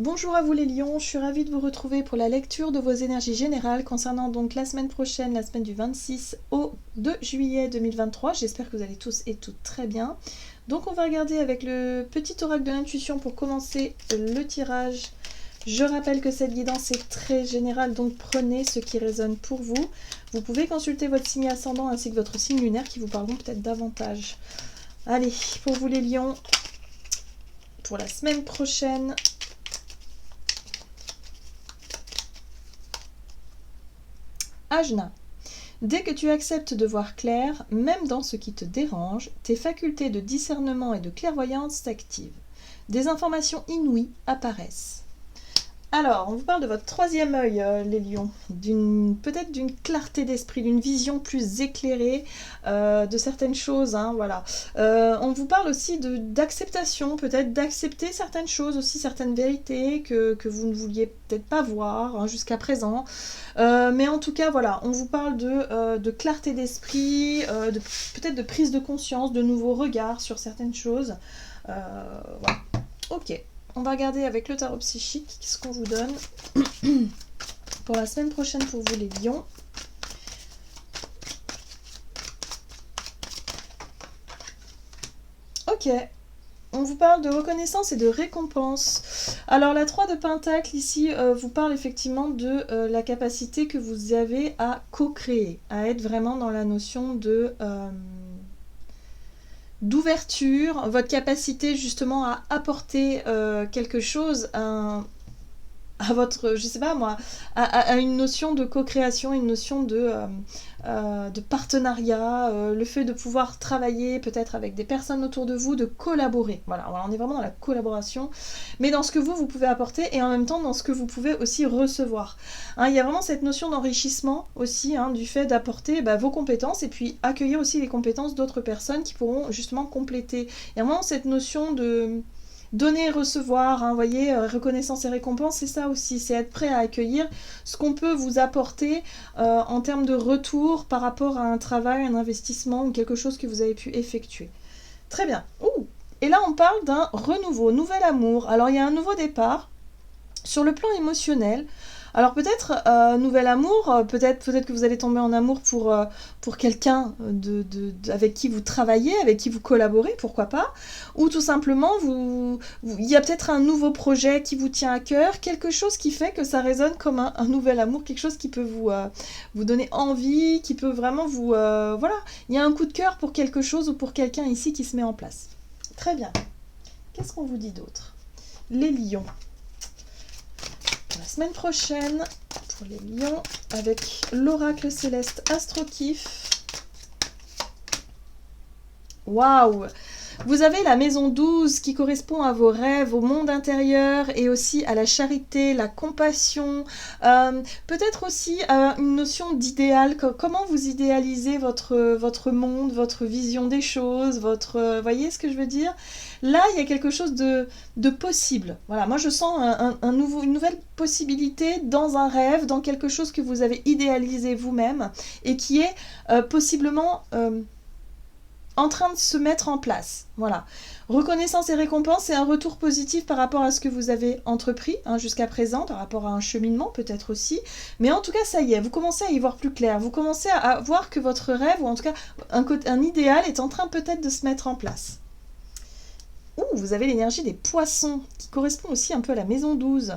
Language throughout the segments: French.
Bonjour à vous les lions, je suis ravie de vous retrouver pour la lecture de vos énergies générales concernant donc la semaine prochaine, la semaine du 26 au 2 juillet 2023. J'espère que vous allez tous et toutes très bien. Donc on va regarder avec le petit oracle de l'intuition pour commencer le tirage. Je rappelle que cette guidance est très générale, donc prenez ce qui résonne pour vous. Vous pouvez consulter votre signe ascendant ainsi que votre signe lunaire qui vous parleront peut-être davantage. Allez, pour vous les lions, pour la semaine prochaine... Ajna, dès que tu acceptes de voir clair, même dans ce qui te dérange, tes facultés de discernement et de clairvoyance s'activent. Des informations inouïes apparaissent. Alors, on vous parle de votre troisième œil, les lions, peut-être d'une clarté d'esprit, d'une vision plus éclairée de certaines choses, hein, voilà. On vous parle aussi d'acceptation, peut-être d'accepter certaines choses, aussi certaines vérités que vous ne vouliez peut-être pas voir hein, jusqu'à présent. Mais en tout cas, voilà, on vous parle de clarté d'esprit, peut-être de prise de conscience, de nouveaux regards sur certaines choses. Voilà. Ok. On va regarder avec le tarot psychique ce qu'on vous donne pour la semaine prochaine pour vous les lions. Ok, on vous parle de reconnaissance et de récompense. Alors la 3 de Pentacle ici vous parle effectivement de la capacité que vous avez à co-créer, à être vraiment dans la notion d'ouverture, votre capacité justement à apporter quelque chose, à votre, je sais pas moi, à une notion de co-création, une notion de partenariat, le fait de pouvoir travailler peut-être avec des personnes autour de vous, de collaborer. Voilà, on est vraiment dans la collaboration, mais dans ce que vous pouvez apporter et en même temps dans ce que vous pouvez aussi recevoir. Hein, il y a vraiment cette notion d'enrichissement aussi, hein, du fait d'apporter vos compétences et puis accueillir aussi les compétences d'autres personnes qui pourront justement compléter. Il y a vraiment cette notion de... donner et recevoir, hein, voyez, reconnaissance et récompense, c'est ça aussi, c'est être prêt à accueillir ce qu'on peut vous apporter en termes de retour par rapport à un travail, un investissement ou quelque chose que vous avez pu effectuer. Très bien. Ouh. Et là, on parle d'un renouveau, nouvel amour. Alors, il y a un nouveau départ sur le plan émotionnel. Alors peut-être nouvel amour, peut-être que vous allez tomber en amour pour quelqu'un avec qui vous travaillez, avec qui vous collaborez, pourquoi pas, ou tout simplement il y a peut-être un nouveau projet qui vous tient à cœur, quelque chose qui fait que ça résonne comme un nouvel amour, quelque chose qui peut vous donner envie, qui peut vraiment vous... voilà, il y a un coup de cœur pour quelque chose ou pour quelqu'un ici qui se met en place. Très bien. Qu'est-ce qu'on vous dit d'autre? Les lions. La semaine prochaine, pour les lions, avec l'oracle céleste Astrokif. Waouh! Vous avez la maison 12 qui correspond à vos rêves, au monde intérieur et aussi à la charité, la compassion, peut-être aussi une notion d'idéal, comment vous idéalisez votre monde, votre vision des choses, voyez ce que je veux dire? Là, il y a quelque chose de possible. Voilà, moi je sens une nouvelle possibilité dans un rêve, dans quelque chose que vous avez idéalisé vous-même et qui est possiblement... en train de se mettre en place. Voilà. Reconnaissance et récompense, c'est un retour positif par rapport à ce que vous avez entrepris hein, jusqu'à présent, par rapport à un cheminement peut-être aussi. Mais en tout cas, ça y est, vous commencez à y voir plus clair. Vous commencez à voir que votre rêve, ou en tout cas un idéal, est en train peut-être de se mettre en place. Ouh, vous avez l'énergie des poissons, qui correspond aussi un peu à la maison 12.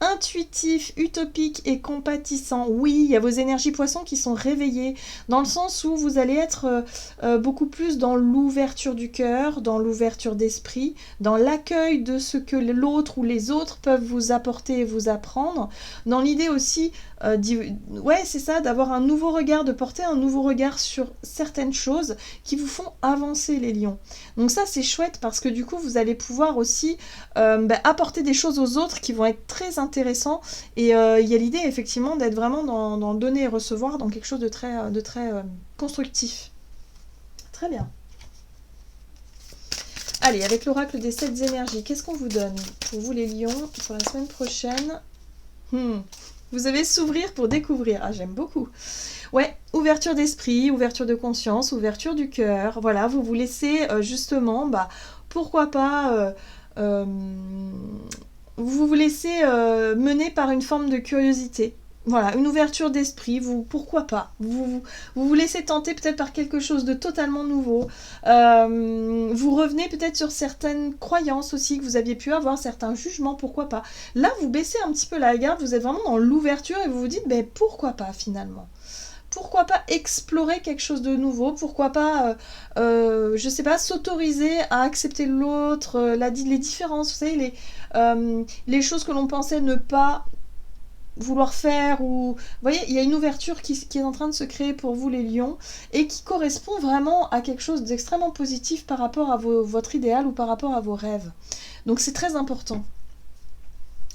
Intuitif, utopique et compatissant. Oui, il y a vos énergies poissons qui sont réveillées, dans le sens où vous allez être beaucoup plus dans l'ouverture du cœur, dans l'ouverture d'esprit, dans l'accueil de ce que l'autre ou les autres peuvent vous apporter et vous apprendre, dans l'idée aussi, ouais c'est ça, d'avoir un nouveau regard, de porter un nouveau regard sur certaines choses qui vous font avancer les lions. Donc ça c'est chouette parce que du coup vous allez pouvoir aussi apporter des choses aux autres qui vont être très intéressants et il y a l'idée effectivement d'être vraiment dans le donner et recevoir, dans quelque chose de très constructif. Très bien. Allez, avec l'oracle des 7 énergies, qu'est-ce qu'on vous donne pour vous les lions pour la semaine prochaine? Vous avez s'ouvrir pour découvrir. Ah, j'aime beaucoup. Ouais, ouverture d'esprit, ouverture de conscience, ouverture du cœur. Voilà, vous vous laissez justement, pourquoi pas vous vous laissez mener par une forme de curiosité. Voilà, une ouverture d'esprit, pourquoi pas. Vous laissez tenter peut-être par quelque chose de totalement nouveau. Vous revenez peut-être sur certaines croyances aussi que vous aviez pu avoir, certains jugements, pourquoi pas. Là, vous baissez un petit peu la garde, vous êtes vraiment dans l'ouverture et vous vous dites, ben pourquoi pas finalement. Pourquoi pas explorer quelque chose de nouveau? Pourquoi pas, je sais pas, s'autoriser à accepter l'autre, les différences, vous savez, les choses que l'on pensait ne pas vouloir faire ou... Vous voyez, il y a une ouverture qui est en train de se créer pour vous les lions et qui correspond vraiment à quelque chose d'extrêmement positif par rapport à votre idéal ou par rapport à vos rêves. Donc c'est très important.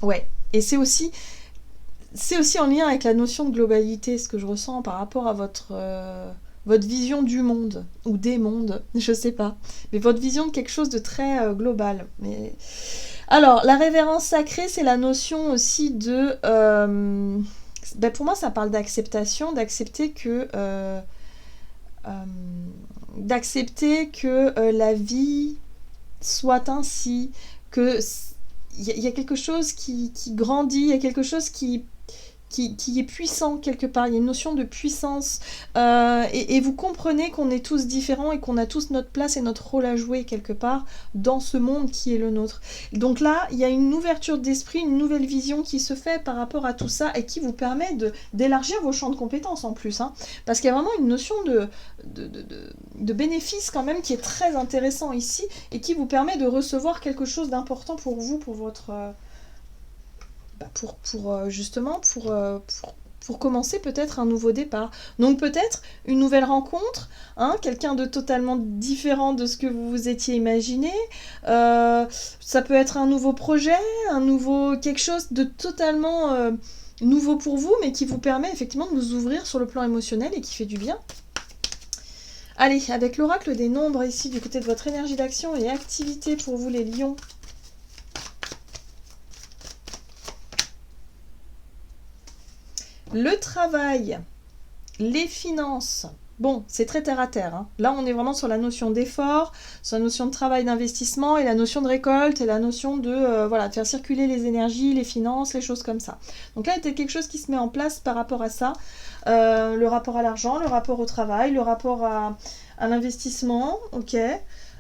Ouais, et c'est aussi en lien avec la notion de globalité, ce que je ressens par rapport à votre vision du monde, ou des mondes, je sais pas. Mais votre vision de quelque chose de très global. Mais... Alors, la révérence sacrée, c'est la notion aussi de... pour moi, ça parle d'acceptation, d'accepter que la vie soit ainsi, que il y a quelque chose qui grandit, il y a quelque chose qui est puissant quelque part, il y a une notion de puissance et vous comprenez qu'on est tous différents et qu'on a tous notre place et notre rôle à jouer quelque part dans ce monde qui est le nôtre. Donc là, il y a une ouverture d'esprit, une nouvelle vision qui se fait par rapport à tout ça et qui vous permet d'élargir vos champs de compétences en plus, hein, parce qu'il y a vraiment une notion de bénéfice quand même qui est très intéressant ici et qui vous permet de recevoir quelque chose d'important pour vous, pour votre... pour commencer peut-être un nouveau départ. Donc peut-être une nouvelle rencontre, hein, quelqu'un de totalement différent de ce que vous vous étiez imaginé. Ça peut être un nouveau projet, quelque chose de totalement nouveau pour vous, mais qui vous permet effectivement de vous ouvrir sur le plan émotionnel et qui fait du bien. Allez, avec l'oracle des nombres ici du côté de votre énergie d'action et activité pour vous les lions. Le travail, les finances, bon, c'est très terre à terre. Hein. Là, on est vraiment sur la notion d'effort, sur la notion de travail, d'investissement et la notion de récolte et la notion de de faire circuler les énergies, les finances, les choses comme ça. Donc là, il y a quelque chose qui se met en place par rapport à ça. Le rapport à l'argent, le rapport au travail, le rapport à l'investissement, ok.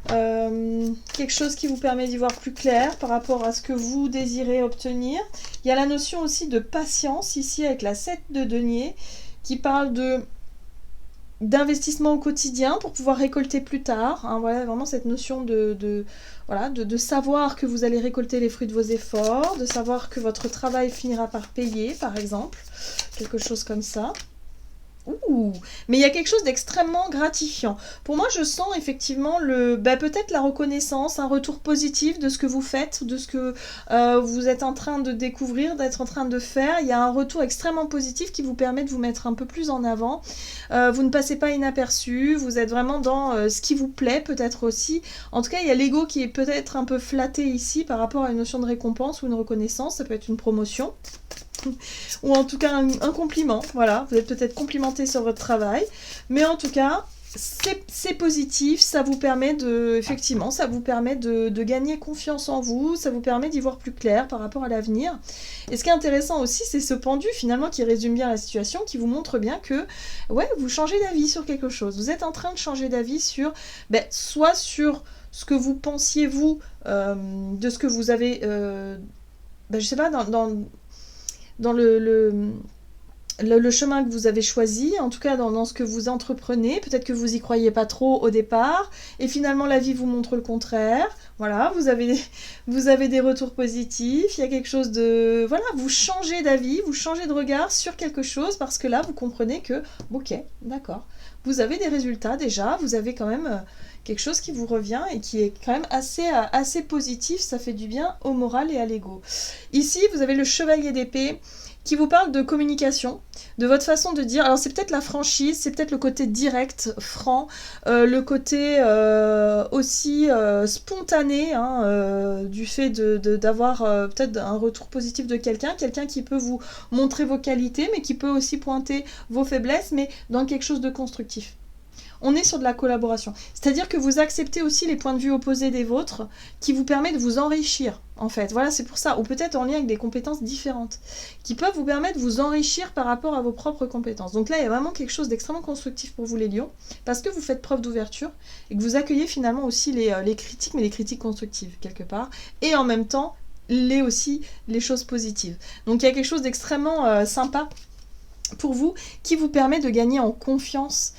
Quelque chose qui vous permet d'y voir plus clair par rapport à ce que vous désirez obtenir. Il y a la notion aussi de patience ici avec la 7 de denier qui parle d'investissement au quotidien pour pouvoir récolter plus tard, hein, voilà, vraiment cette notion de savoir que vous allez récolter les fruits de vos efforts, de savoir que votre travail finira par payer par exemple, quelque chose comme ça. Ouh, mais il y a quelque chose d'extrêmement gratifiant. Pour moi, je sens effectivement peut-être la reconnaissance, un retour positif de ce que vous faites, de ce que vous êtes en train de découvrir, d'être en train de faire. Il y a un retour extrêmement positif qui vous permet de vous mettre un peu plus en avant. Vous ne passez pas inaperçu, vous êtes vraiment dans ce qui vous plaît peut-être aussi. En tout cas, il y a l'ego qui est peut-être un peu flatté ici par rapport à une notion de récompense ou une reconnaissance. Ça peut être une promotion. Ou en tout cas un compliment, voilà, vous êtes peut-être complimenté sur votre travail, mais en tout cas c'est positif, ça vous permet de gagner confiance en vous, ça vous permet d'y voir plus clair par rapport à l'avenir. Et ce qui est intéressant aussi, c'est ce pendu finalement qui résume bien la situation, qui vous montre bien que ouais, vous changez d'avis sur quelque chose, vous êtes en train de changer d'avis sur soit sur ce que vous pensiez vous de ce que vous avez je sais pas dans le chemin que vous avez choisi, en tout cas dans ce que vous entreprenez, peut-être que vous y croyez pas trop au départ, et finalement la vie vous montre le contraire, voilà, vous avez des retours positifs, il y a quelque chose de... Voilà, vous changez d'avis, vous changez de regard sur quelque chose, parce que là vous comprenez que, ok, d'accord, vous avez des résultats déjà, vous avez quand même... quelque chose qui vous revient et qui est quand même assez positif, ça fait du bien au moral et à l'ego. Ici, vous avez le chevalier d'épée qui vous parle de communication, de votre façon de dire. Alors c'est peut-être la franchise, c'est peut-être le côté direct, franc, le côté aussi spontané, hein, du fait d'avoir peut-être un retour positif de quelqu'un qui peut vous montrer vos qualités, mais qui peut aussi pointer vos faiblesses, mais dans quelque chose de constructif. on est sur de la collaboration. C'est-à-dire que vous acceptez aussi les points de vue opposés des vôtres qui vous permettent de vous enrichir, en fait. Voilà, c'est pour ça. Ou peut-être en lien avec des compétences différentes qui peuvent vous permettre de vous enrichir par rapport à vos propres compétences. Donc là, il y a vraiment quelque chose d'extrêmement constructif pour vous, les lions, parce que vous faites preuve d'ouverture et que vous accueillez finalement aussi les critiques, mais les critiques constructives, quelque part. Et en même temps, les choses positives. Donc il y a quelque chose d'extrêmement sympa pour vous qui vous permet de gagner en confiance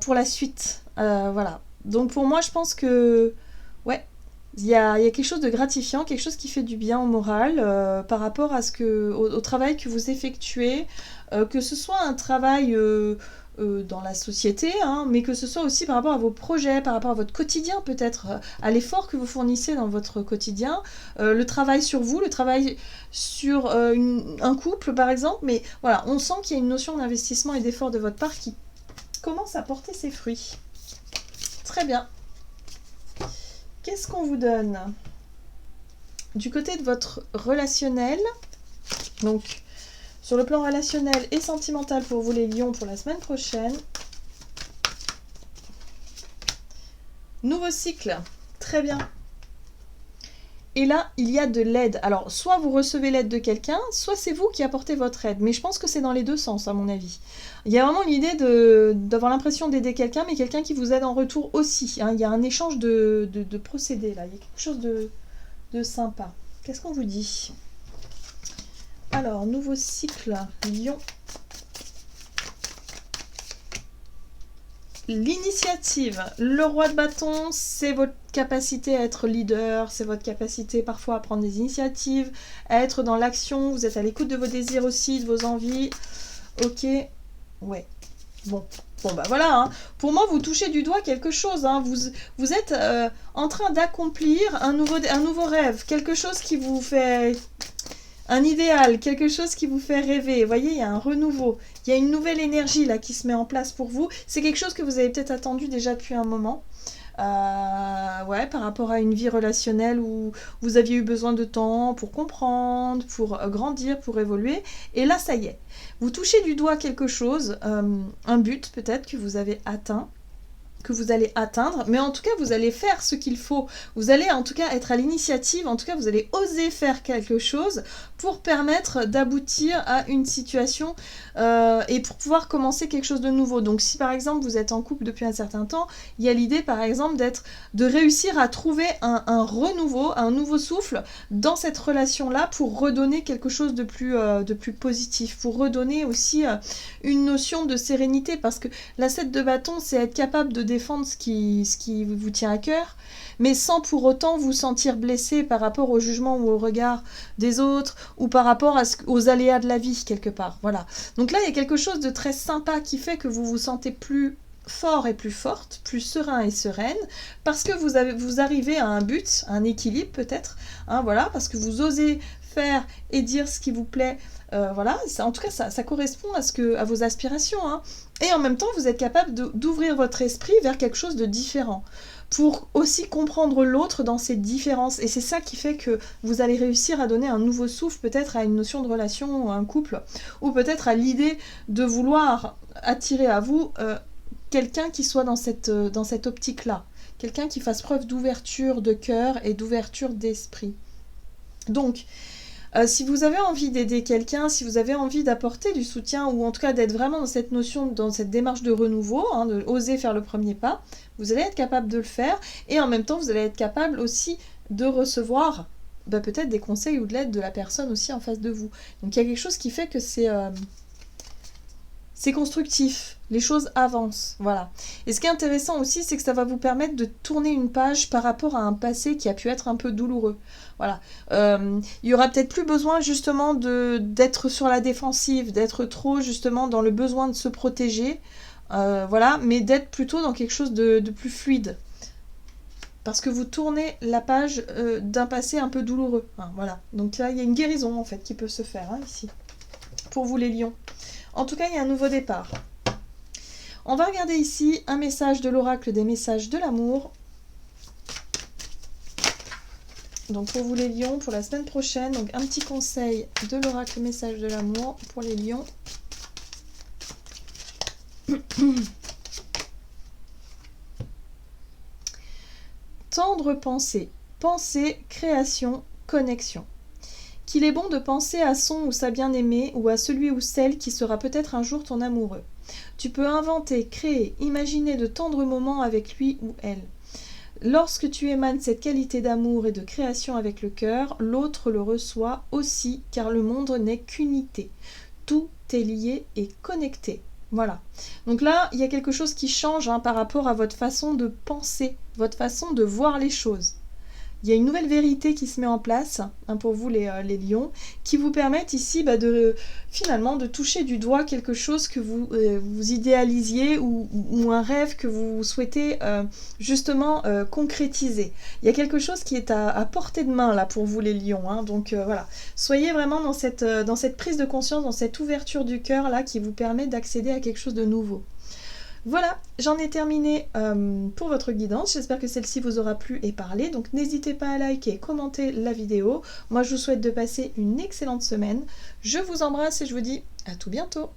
pour la suite. Voilà. Donc pour moi, je pense que ouais, il y a quelque chose de gratifiant, quelque chose qui fait du bien au moral par rapport à au travail que vous effectuez, que ce soit un travail dans la société, hein, mais que ce soit aussi par rapport à vos projets, par rapport à votre quotidien peut-être, à l'effort que vous fournissez dans votre quotidien, le travail sur vous, le travail sur un couple par exemple, mais voilà, on sent qu'il y a une notion d'investissement et d'effort de votre part qui commence à porter ses fruits. Très bien. Qu'est-ce qu'on vous donne du côté de votre relationnel? Donc, sur le plan relationnel et sentimental pour vous les lions pour la semaine prochaine. Nouveau cycle. Très bien. Et là, il y a de l'aide. Alors, soit vous recevez l'aide de quelqu'un, soit c'est vous qui apportez votre aide. Mais je pense que c'est dans les deux sens, à mon avis. Il y a vraiment l'idée d'avoir l'impression d'aider quelqu'un, mais quelqu'un qui vous aide en retour aussi. Hein. Il y a un échange de procédés, là. Il y a quelque chose de sympa. Qu'est-ce qu'on vous dit ? Alors, nouveau cycle, Lion. L'initiative, le roi de bâton, c'est votre capacité à être leader, c'est votre capacité parfois à prendre des initiatives, à être dans l'action, vous êtes à l'écoute de vos désirs aussi, de vos envies. Ok, ouais, bon bah voilà, hein. Pour moi vous touchez du doigt quelque chose, hein. Vous êtes en train d'accomplir un nouveau rêve, quelque chose qui vous fait... Un idéal, quelque chose qui vous fait rêver. Vous voyez, il y a un renouveau. Il y a une nouvelle énergie là qui se met en place pour vous. C'est quelque chose que vous avez peut-être attendu déjà depuis un moment. Ouais, par rapport à une vie relationnelle où vous aviez eu besoin de temps pour comprendre, pour grandir, pour évoluer. Et là, ça y est. Vous touchez du doigt quelque chose, un but peut-être que vous avez atteint, que vous allez atteindre, mais en tout cas vous allez faire ce qu'il faut, vous allez en tout cas être à l'initiative, en tout cas vous allez oser faire quelque chose pour permettre d'aboutir à une situation et pour pouvoir commencer quelque chose de nouveau. Donc si par exemple vous êtes en couple depuis un certain temps, il y a l'idée par exemple de réussir à trouver un renouveau, un nouveau souffle dans cette relation-là pour redonner quelque chose de plus positif, pour redonner aussi une notion de sérénité, parce que la 7 de bâton, c'est être capable de défendre ce qui vous tient à cœur, mais sans pour autant vous sentir blessé par rapport au jugement ou au regard des autres, ou par rapport aux aléas de la vie, quelque part. Voilà. Donc là, il y a quelque chose de très sympa qui fait que vous vous sentez plus fort et plus forte, plus serein et sereine, parce que vous arrivez à un but, à un équilibre peut-être, hein, voilà, parce que vous osez faire et dire ce qui vous plaît. Voilà, en tout cas ça correspond à vos aspirations, hein. Et en même temps vous êtes capable d'ouvrir votre esprit vers quelque chose de différent pour aussi comprendre l'autre dans ses différences, et c'est ça qui fait que vous allez réussir à donner un nouveau souffle peut-être à une notion de relation ou à un couple, ou peut-être à l'idée de vouloir attirer à vous quelqu'un qui soit dans cette optique-là, quelqu'un qui fasse preuve d'ouverture de cœur et d'ouverture d'esprit. Donc si vous avez envie d'aider quelqu'un, si vous avez envie d'apporter du soutien, ou en tout cas d'être vraiment dans cette notion, dans cette démarche de renouveau, hein, de oser faire le premier pas, vous allez être capable de le faire, et en même temps vous allez être capable aussi de recevoir peut-être des conseils ou de l'aide de la personne aussi en face de vous. Donc il y a quelque chose qui fait que c'est constructif, les choses avancent, voilà. Et ce qui est intéressant aussi, c'est que ça va vous permettre de tourner une page par rapport à un passé qui a pu être un peu douloureux. Voilà. Il y aura peut-être plus besoin justement d'être sur la défensive, d'être trop justement dans le besoin de se protéger, voilà, mais d'être plutôt dans quelque chose de plus fluide. Parce que vous tournez la page d'un passé un peu douloureux. Hein, voilà. Donc là, il y a une guérison en fait qui peut se faire, hein, ici. Pour vous les lions. En tout cas, il y a un nouveau départ. On va regarder ici un message de l'oracle des messages de l'amour. Donc pour vous les lions, pour la semaine prochaine, donc un petit conseil de l'oracle message de l'amour pour les lions. tendre pensée, pensée, création, connexion. Qu'il est bon de penser à son ou sa bien-aimée ou à celui ou celle qui sera peut-être un jour ton amoureux. Tu peux inventer, créer, imaginer de tendres moments avec lui ou elle. Lorsque tu émanes cette qualité d'amour et de création avec le cœur, l'autre le reçoit aussi, car le monde n'est qu'unité. Tout est lié et connecté. Voilà. Donc là, il y a quelque chose qui change par rapport à votre façon de penser, votre façon de voir les choses. Il y a une nouvelle vérité qui se met en place pour vous les lions, qui vous permettent ici finalement de toucher du doigt quelque chose que vous idéalisiez ou un rêve que vous souhaitez justement concrétiser. Il y a quelque chose qui est à portée de main là pour vous les lions, donc voilà. Soyez vraiment dans cette prise de conscience, dans cette ouverture du cœur là qui vous permet d'accéder à quelque chose de nouveau. Voilà, j'en ai terminé pour votre guidance. J'espère que celle-ci vous aura plu et parlé. Donc n'hésitez pas à liker, commenter la vidéo. Moi, je vous souhaite de passer une excellente semaine. Je vous embrasse et je vous dis à tout bientôt.